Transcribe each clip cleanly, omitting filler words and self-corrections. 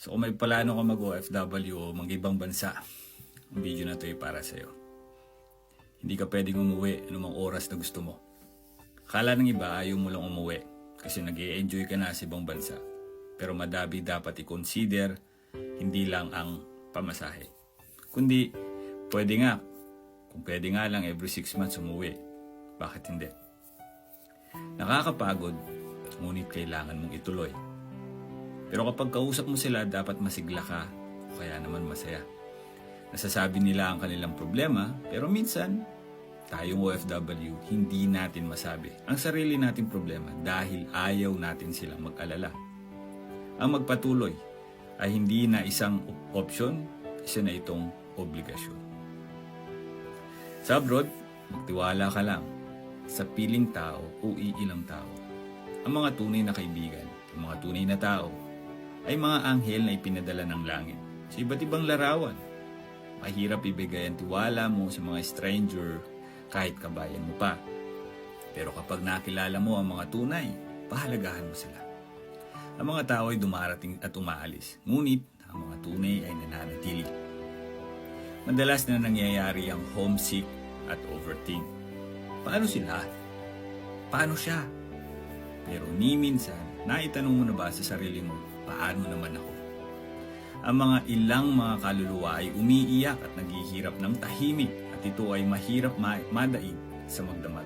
So kung may plano ka mag-OFW o mag-ibang bansa, ang video na to ay para sa'yo. Hindi ka pwedeng umuwi anumang oras na gusto mo. Akala ng iba ayaw mo lang umuwi kasi nag-i-enjoy ka na sa ibang bansa. Pero madabi dapat i-consider hindi lang ang pamasahe. Kundi pwede nga, kung pwede nga lang every 6 months umuwi. Bakit hindi? Nakakapagod, ngunit kailangan mong ituloy. Pero kapag kausap mo sila, dapat masigla ka o kaya naman masaya. Nasasabi nila ang kanilang problema, pero minsan, tayong OFW, hindi natin masabi ang sarili nating problema dahil ayaw natin silang mag-alala. Ang magpatuloy ay hindi na isang option, isa na itong obligasyon. Sa abroad, magtiwala ka lang sa piling tao o iilang tao. Ang mga tunay na kaibigan, ang mga tunay na tao, ay mga anghel na ipinadala ng langit sa iba't ibang larawan. Mahirap ibigay ang tiwala mo sa mga stranger kahit kabayan mo pa. Pero kapag nakilala mo ang mga tunay, pahalagahan mo sila. Ang mga tao ay dumarating at umaalis, ngunit ang mga tunay ay nananatili. Madalas na nangyayari ang homesick at overthink. Paano sila? Paano siya? Pero ni minsan, naitanong mo na ba sa sarili mo, paano naman ako? Ang mga ilang mga kaluluwa ay umiiyak at naghihirap ng tahimik at ito ay mahirap madaig sa magdamag.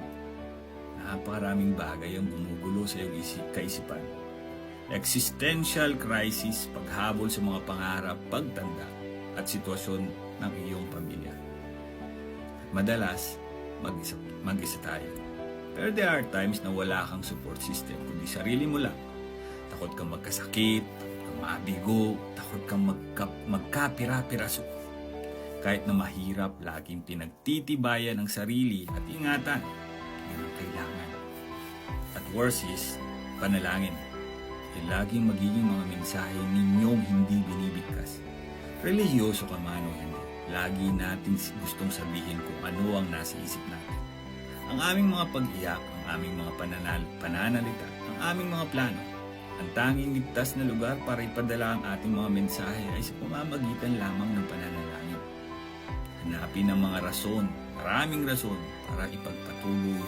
Napakaraming bagay ang gumugulo sa iyong kaisipan. Existential crisis, paghabol sa mga pangarap, pagtanda at sitwasyon ng iyong pamilya. Madalas, mag-isa tayo. Pero there are times na wala kang support system, kundi sarili mo lang. Takot kang magkasakit, takot kang mabigo, takot kang magkapira-piraso. Kahit na mahirap, laging pinagtitibayan ang sarili at ingatan. Yan ang kailangan. At worse is, panalangin. Ay laging magiging mga mensahe ninyong hindi binibigkas. Relihiyoso ka man o hindi, lagi natin gustong sabihin kung ano ang nasa isip natin. Ang aming mga pag-iyak, ang aming mga pananalita, ang aming mga plano. Ang tanging ligtas na lugar para ipadala ang ating mga mensahe ay sa pamamagitan lamang ng pananalangin. Hanapin ang mga rason, maraming rason para ipagpatuloy